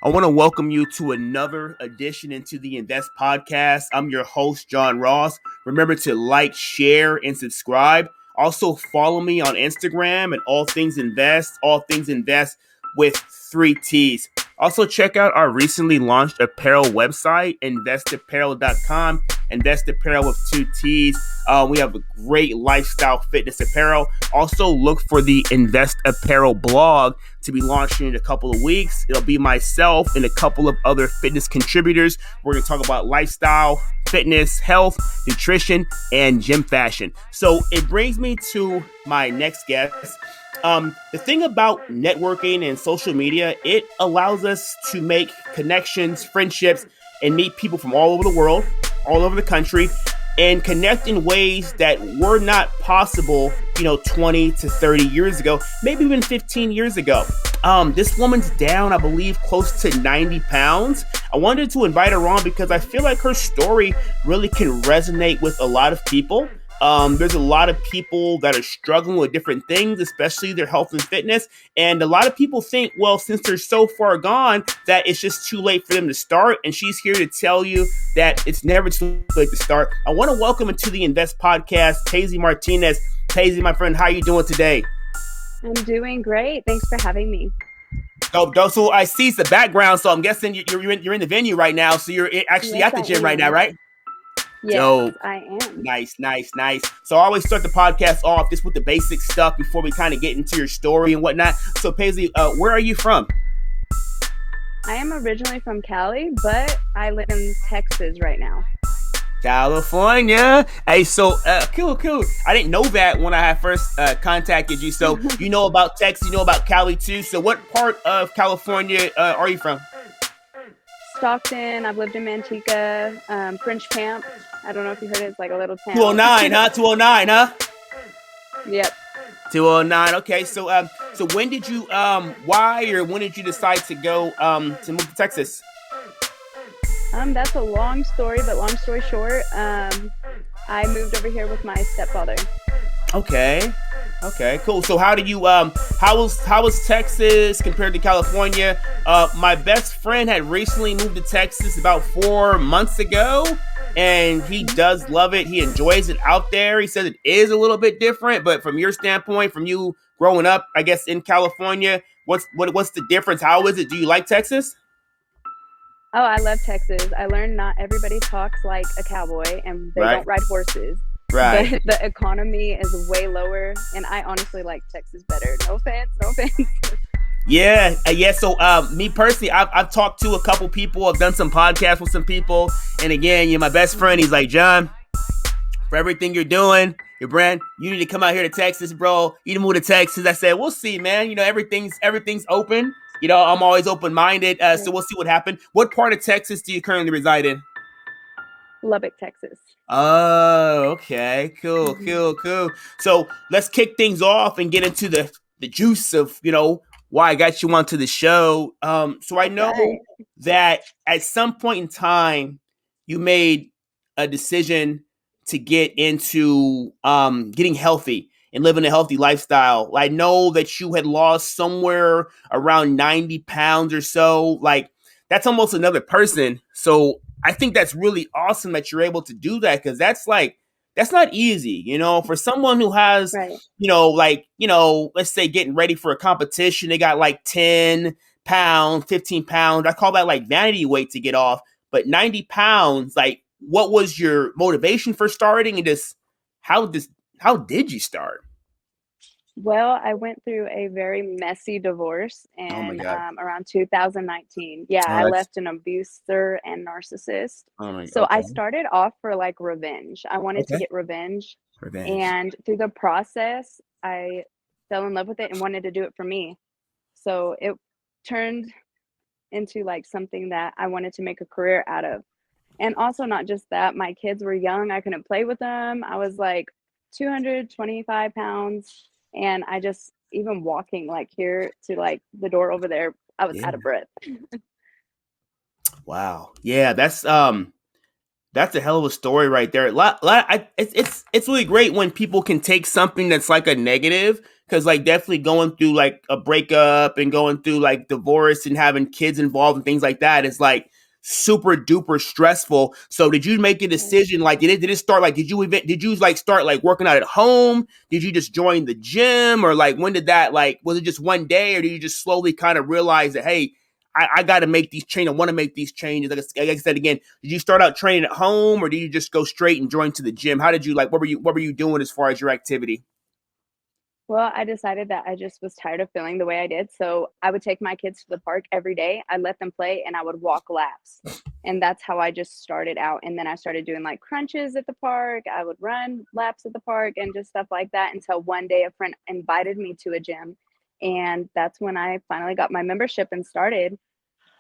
I want to welcome you to another edition into the Invest Podcast. I'm your host, John Ross. Remember to like, share, and subscribe. Also, follow me on Instagram at All Things Invest with three T's. Also, check out our recently launched apparel website, investapparel.com. Invest Apparel with two T's. We have a great lifestyle fitness apparel. Also, look for the Invest Apparel blog to be launching in a couple of weeks. It'll be myself and a couple of other fitness contributors. We're going to talk about lifestyle, fitness, health, nutrition, and gym fashion. So it brings me to my next guest. The thing about networking and social media, it allows us to make connections, friendships, and meet people from all over the world, all over the country, and connect in ways that were not possible, 20 to 30 years ago, maybe even 15 years ago. This woman's down, I believe, close to 90 pounds. I wanted to invite her on because I feel like her story really can resonate with a lot of people. There's a lot of people that are struggling with different things, especially their health and fitness. And a lot of people think, well, since they're so far gone, that it's just too late for them to start. And she's here to tell you that it's never too late to start. I want to welcome into the Invest Podcast, Paisley Martinez. Paisley, my friend, how are you doing today? I'm doing great. Thanks for having me. So I see the background, so I'm guessing you're in the venue right now. So you're actually Yes, at the I gym right now, am. right? Yes, Dope. I am. Nice. So I always start the podcast off just with the basic stuff before we kind of get into your story and whatnot. So Paisley, where are you from? I am originally from Cali, but I live in Texas right now. California. Hey, so cool. I didn't know that when I had first contacted you. So you know about Texas, you know about Cali too. So what part of California are you from? Stockton. I've lived in Manteca, French Camp. I don't know if you heard it. It's like a little town. 209, huh? 209, huh? Yep. 209. Okay, so when did you why or when did you decide to go to move to Texas? That's a long story, but long story short, I moved over here with my stepfather. Okay, cool. So how do you how was Texas compared to California? My best friend had recently moved to Texas about 4 months ago, and he does love it. He enjoys it out there. He says it is a little bit different, but from your standpoint, from you growing up, I guess in California, what's the difference? How is it? Do you like Texas? Oh, I love Texas. I learned not everybody talks like a cowboy and they Right, don't ride horses. right. The economy is way lower, and I honestly like Texas better. No offense, no offense. Yeah. So, me personally, I've talked to a couple people. I've done some podcasts with some people, and again, my best friend. He's like, John, for everything you're doing, your brand, you need to come out here to Texas, bro. You need to move to Texas. I said, we'll see, man. Everything's open. I'm always open minded. So we'll see what happens. What part of Texas do you currently reside in? Lubbock, Texas. Oh, okay. Cool, Mhm. cool, cool. So let's kick things off and get into the juice of, why I got you onto the show. So I All know right. that at some point in time you made a decision to get into getting healthy and living a healthy lifestyle. I know that you had lost somewhere around 90 pounds or so. Like that's almost another person. So I think that's really awesome that you're able to do that because that's not easy, for someone who has, Right. let's say getting ready for a competition, they got like 10 pounds, 15 pounds. I call that like vanity weight to get off. But 90 pounds, like what was your motivation for starting and just how this how did you start? Well, I went through a very messy divorce Oh my in God. around 2019. Yeah, Oh, I that's left an abuser and narcissist. oh my So I okay. started off for like revenge. I wanted to Okay. get revenge. Revenge. And through the process, I fell in love with it and wanted to do it for me. So it turned into like something that I wanted to make a career out of. And also, not just that, my kids were young. I couldn't play with them. I was like 225 pounds. And I just, even walking like here to like the door over there, I was Yeah. out of breath. Wow. Yeah, That's a hell of a story right there. It's really great when people can take something that's like a negative, because like definitely going through like a breakup and going through like divorce and having kids involved and things like that is like super duper stressful. So did you make a Right. decision, like did it start, like did you like start like working out at home? Did you just join the gym, or like when did that, like was it just one day, or did you just slowly kind of realize that, hey, I got to make these changes. I want to make these changes. Like I said again, did you start out training at home, or did you just go straight and join to the gym? How did you, like? What were you doing as far as your activity? Well, I decided that I just was tired of feeling the way I did. So I would take my kids to the park every day. I'd let them play and I would walk laps. And that's how I just started out. And then I started doing like crunches at the park. I would run laps at the park and just stuff like that until one day a friend invited me to a gym. And that's when I finally got my membership and started.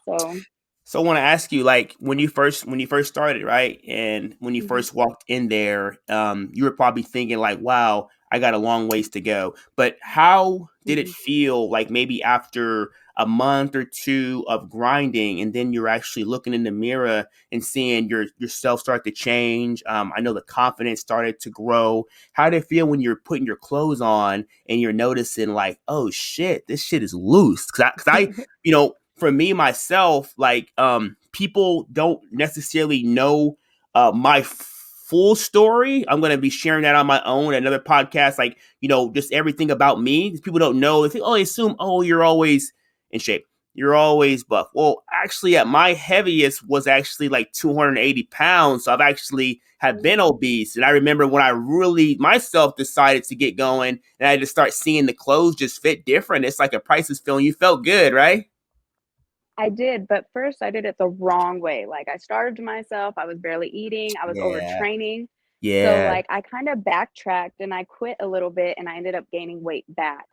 So, So I want to ask you, like when you first started, right, and when you mhm, first walked in there, you were probably thinking like, "Wow, I got a long ways to go." But how did it mhm, feel, like maybe after a month or two of grinding, and then you're actually looking in the mirror and seeing yourself start to change? I know the confidence started to grow. How did it feel when you're putting your clothes on and you're noticing like, "Oh shit, this shit is loose"? Because I for me myself, like people don't necessarily know my full story. I'm gonna be sharing that on my own, another podcast, like, just everything about me. People don't know. They think, oh, they assume, oh, you're always in shape. You're always buff. Well, actually, at my heaviest was actually like 280 pounds. So I've actually have been mhm. obese. And I remember when I really myself decided to get going and I just start seeing the clothes just fit different. It's like a priceless feeling. You felt good, right? I did, but first I did it the wrong way. Like I starved myself, I was barely eating, I was Yeah. overtraining. So Yeah. like I kind of backtracked and I quit a little bit and I ended up gaining weight back.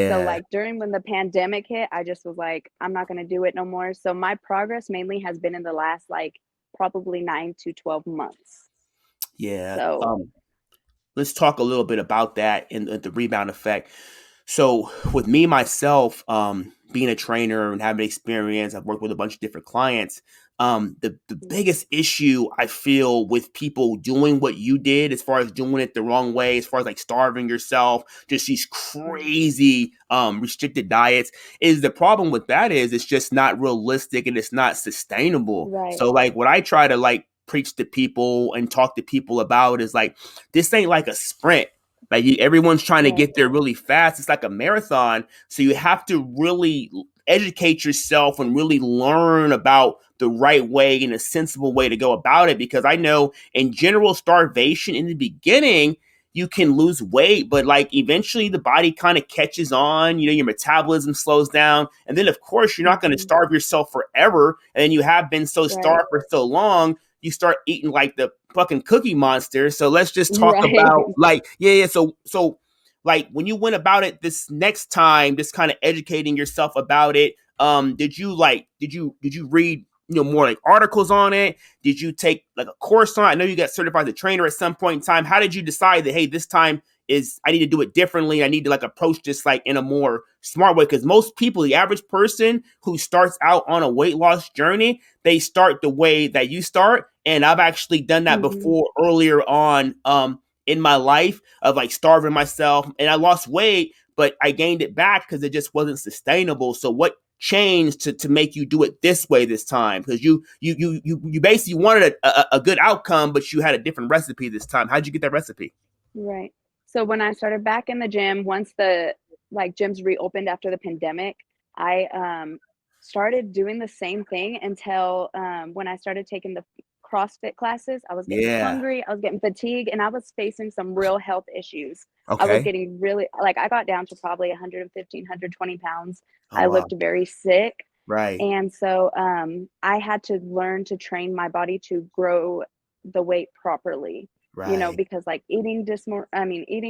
So Yeah. like during when the pandemic hit, I just was like, I'm not going to do it no more. So my progress mainly has been in the last like probably 9 to 12 months. Yeah. So, Let's talk a little bit about that and the rebound effect. So with me myself, being a trainer and having experience, I've worked with a bunch of different clients. The mhm, biggest issue I feel with people doing what you did, as far as doing it the wrong way, as far as like starving yourself, just these mhm, crazy restricted diets, is the problem with that is it's just not realistic and it's not sustainable. right, So like what I try to like preach to people and talk to people about is like, this ain't like a sprint. Like everyone's trying to right, get there really fast. It's like a marathon. So you have to really educate yourself and really learn about the right way and a sensible way to go about it. Because I know in general, starvation in the beginning, you can lose weight, but like eventually the body kind of catches on, your metabolism slows down. And then, of course, you're not going to mhm, starve yourself forever. And then you have been so right, starved for so long, you start eating like the fucking Cookie Monster. So let's just talk about right. like, yeah. So like when you went about it this next time, just kind of educating yourself about it. Did you read more like articles on it? Did you take like a course on it? I know you got certified as a trainer at some point in time. How did you decide that, hey, this time is I need to do it differently? I need to like approach this like in a more smart way, because most people, the average person who starts out on a weight loss journey, they start the way that you start. And I've actually done that Mhm. before earlier on in my life, of like starving myself, and I lost weight, but I gained it back because it just wasn't sustainable. So what changed to make you do it this way this time? Because you basically wanted a good outcome, but you had a different recipe this time. How'd you get that recipe? Right. So when I started back in the gym, once the like gyms reopened after the pandemic, I started doing the same thing until when I started taking the CrossFit classes, I was getting Yeah. hungry, I was getting fatigued, and I was facing some real health issues. I was Okay. getting really like I got down to probably 115, 120 pounds. Oh I wow. looked very sick. Right. And so I had to learn to train my body to grow the weight properly, Right. because like eating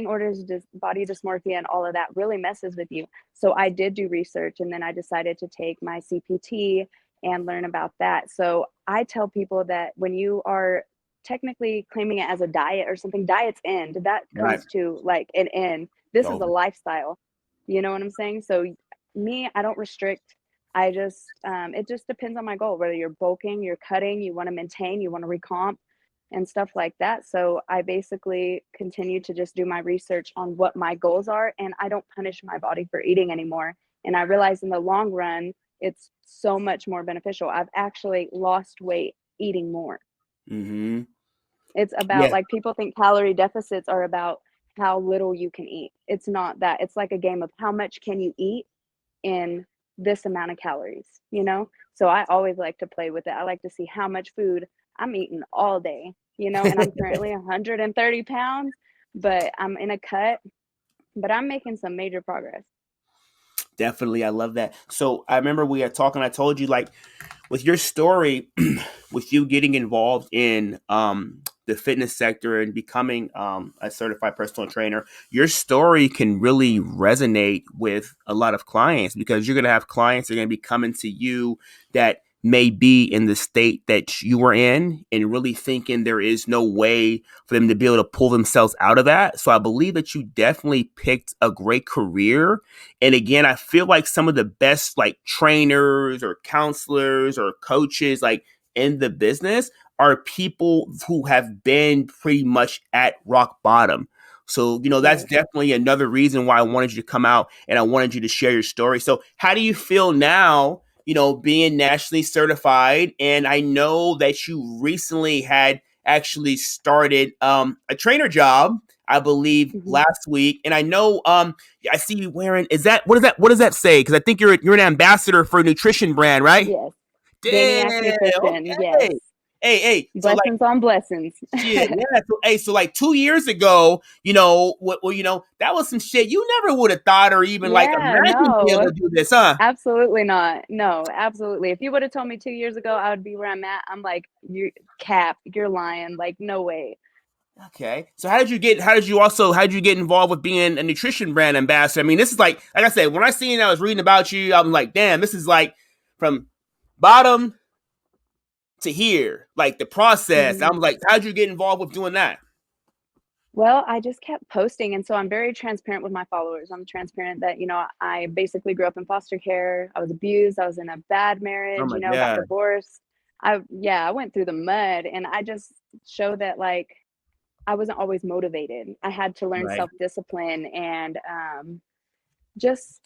orders, body dysmorphia, and all of that really messes with you. So I did do research and then I decided to take my CPT and learn about that. So I tell people that when you are technically claiming it as a diet or something, diets end. That Right. comes to like an end. This is a Over. lifestyle. You know what I'm saying? So me, I don't restrict. I just it just depends on my goal, whether you're bulking, you're cutting, you want to maintain, you want to recomp. and stuff like that. So I basically continue to just do my research on what my goals are, and I don't punish my body for eating anymore. And I realize in the long run, it's so much more beneficial. I've actually lost weight eating more. Mm-hmm. It's about, Yeah. like, people think calorie deficits are about how little you can eat. It's not that. It's like a game of how much can you eat in this amount of calories, you know? So I always like to play with it. I like to see how much food I'm eating all day, you know? And I'm currently 130 pounds, but I'm in a cut, but I'm making some major progress. Definitely. I love that. So I remember we had talking, I told you like with your story, with you getting involved in the fitness sector and becoming a certified personal trainer, your story can really resonate with a lot of clients because you're going to have clients that are going to be coming to you that may be in the state that you were in and really thinking there is no way for them to be able to pull themselves out of that. So I believe that you definitely picked a great career. And again, I feel like some of the best like trainers or counselors or coaches like in the business are people who have been pretty much at rock bottom. So, that's Right. definitely another reason why I wanted you to come out and I wanted you to share your story. So, how do you feel now, being nationally certified? And I know that you recently had actually started a trainer job, I believe, Hmm. last week. And I know I see you wearing. Is that what does that say? Because I think you're an ambassador for a nutrition brand, right? Yes. Damn. Gaining Nutrition. Yes. Okay. Hey. So like Blessings on blessings. shit. Yeah. So like 2 years ago, that was some shit you never would have thought or even like Yeah, imagined being able no. to do this, huh? Absolutely not. No, absolutely. If you would have told me 2 years ago I would be where I'm at, I'm like, "You cap, you're lying, like, no way." Okay. So how did you get involved with being a nutrition brand ambassador? I mean, this is like I said, when I seen I was reading about you, I'm like, damn, this is like from bottom to here, like the process. Mhm. I'm like, how'd you get involved with doing that? Well, I just kept posting, and so I'm very transparent with my followers. I'm transparent that, I basically grew up in foster care. I was abused. I was in a bad Oh marriage, my got god. divorced. I went through the mud, and I just show that, like, I wasn't always motivated. I had to learn Right. self-discipline and, just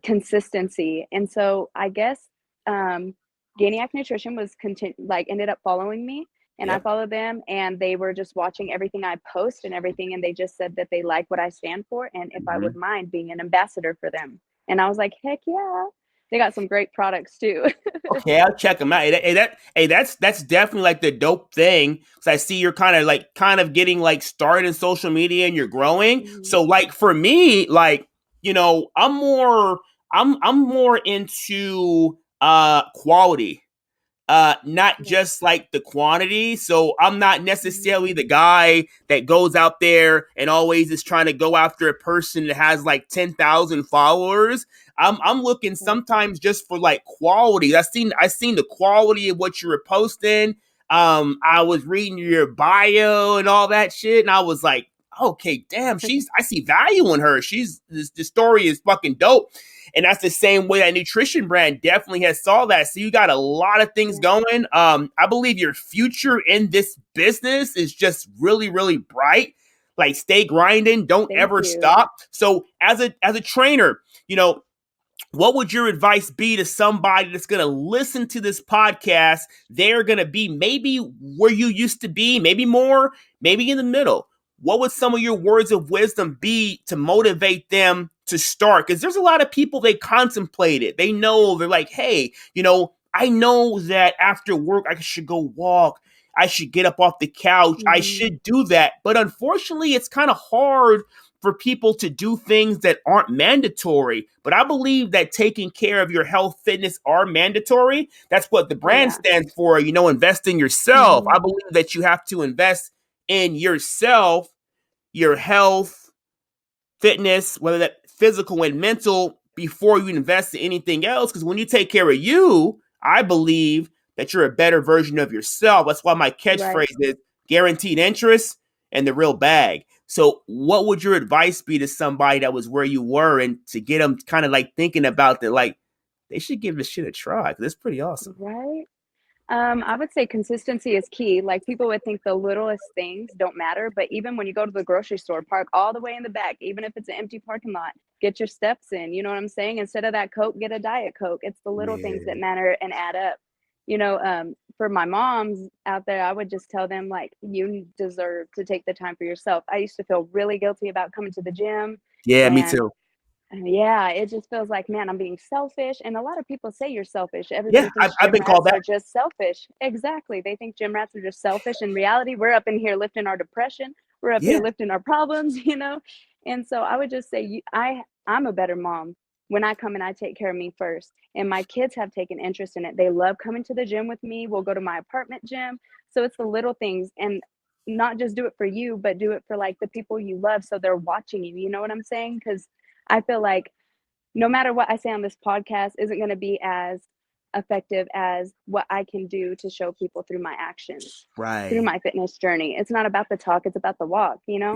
consistency. And so I guess um Ganiac Nutrition was ended up following me, and I Yep. followed them, and they were just watching everything I post and everything, and they just said that they like what I stand for and if I would Mhm. mind being an ambassador for them. And I was like, heck yeah. They got some great products too. Okay, I'll check them out. That's definitely like the dope thing. Cause I see you're kind of getting like started in social media and you're growing. Mhm. So like for me, like I'm more into quality, not Yeah. just like the quantity. So I'm not Mhm. necessarily the guy that goes out there and always is trying to go after a person that has like 10,000 followers. I'm looking Right. sometimes just for like quality. I seen the quality of what you were posting. I was reading your bio and all that shit, and I was like, okay, damn, I see value in her. The story is fucking dope. And that's the same way that nutrition brand definitely has saw that. So you got a lot of things Yeah. going. I believe your future in this business is just really, really bright. Like stay grinding, don't Thank ever you. stop. So as a trainer, you know, what would your advice be to somebody that's going to listen to this podcast? They're going to be maybe where you used to be, maybe more, maybe in the middle. What would some of your words of wisdom be to motivate them to start? Because there's a lot of people, they contemplate it. They know, they're like, hey, I know that after work I should go walk. I should get up off the couch. I Mhm. should do that. But unfortunately, it's kind of hard for people to do things that aren't mandatory. But I believe that taking care of your health, fitness are mandatory. That's what the Oh brand yeah. stands for, invest in yourself. Mhm. I believe that you have to invest in yourself, your health, fitness, whether that physical and mental, before you invest in anything else. Because when you take care of you, I believe that you're a better version of yourself. That's why my Right. catchphrase is guaranteed interest and the real bag. So, what would your advice be to somebody that was where you were and to get them kind of like thinking about that, like they should give this shit a try because it's pretty awesome. Right. I would say consistency is key. Like people would think the littlest things don't matter, but even when you go to the grocery store, park all the way in the back, even if it's an empty parking lot, get your steps in. You know what I'm saying? Instead of that Coke, get a Diet Coke. It's the little things Yeah. that matter and add up. For my moms out there, I would just tell them, like, you deserve to take the time for yourself. I used to feel really guilty about coming to the gym, Yeah, me and too. yeah, it just feels like, man, I'm being selfish. And a lot of people say you're selfish. Yeah, Everybody I've, thinks I've gym been called rats that. are just selfish. Exactly. They think gym rats are just selfish. In reality, we're up in here lifting our depression. We're up Yeah. here lifting our problems. And so I would just say I'm a better mom when I come and I take care of me first. And my kids have taken interest in it. They love coming to the gym with me. We'll go to my apartment gym. So it's the little things, and not just do it for you, but do it for like the people you love. So they're watching you. You know what I'm saying? Because I feel like no matter what I say on this podcast isn't going to be as effective as what I can do to show people through my actions, through Right. my fitness journey. It's not about the talk, it's about the walk. Yeah.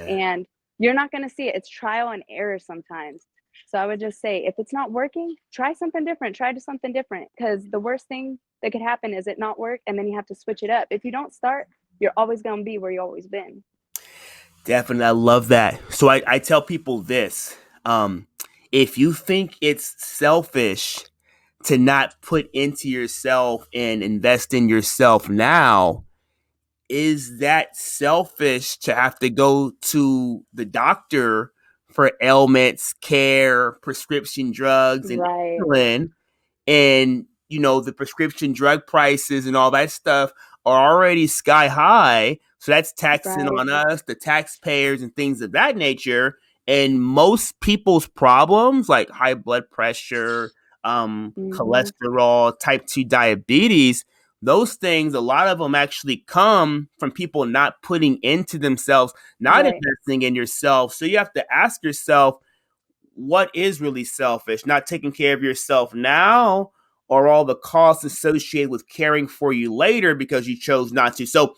And you're not going to see it. It's trial and error sometimes. So I would just say, if it's not working, try something different. Try to something different, because the worst thing that could happen is it not work, and then you have to switch it up. If you don't start, you're always going to be where you always been. Definitely. I love that. So I tell people this. Um, if you think it's selfish to not put into yourself and invest in yourself now, is that selfish to have to go to the doctor for ailments, care, prescription drugs, and Right, insulin, and the prescription drug prices and all that stuff are already sky high, so that's taxing right. on us, the taxpayers, and things of that nature. And most people's problems like high blood pressure, Mm-hmm. cholesterol, type 2 diabetes, those things, a lot of them actually come from people not putting into themselves, not Right, investing in yourself. So you have to ask yourself, what is really selfish? Not taking care of yourself now, or all the costs associated with caring for you later because you chose not to. So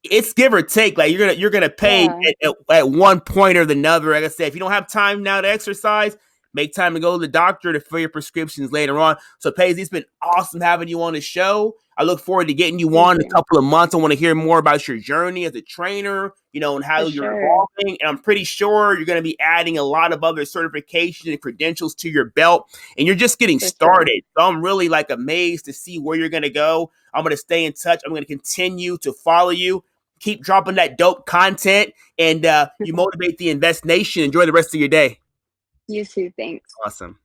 it's give or take. Like you're gonna pay yeah, at one point or the other. Like I said, if you don't have time now to exercise, make time to go to the doctor to fill your prescriptions later on. So Paisley, it's been awesome having you on the show. I look forward to getting you thank on in a you. couple of months. I want to hear more about your journey as a trainer, and For how you're sure. evolving. And I'm pretty sure you're going to be adding a lot of other certifications and credentials to your belt. And you're just getting For sure. started. So I'm really like amazed to see where you're going to go. I'm going to stay in touch. I'm going to continue to follow you. Keep dropping that dope content, and you motivate the Invest Nation. Enjoy the rest of your day. You too. Thanks. Awesome.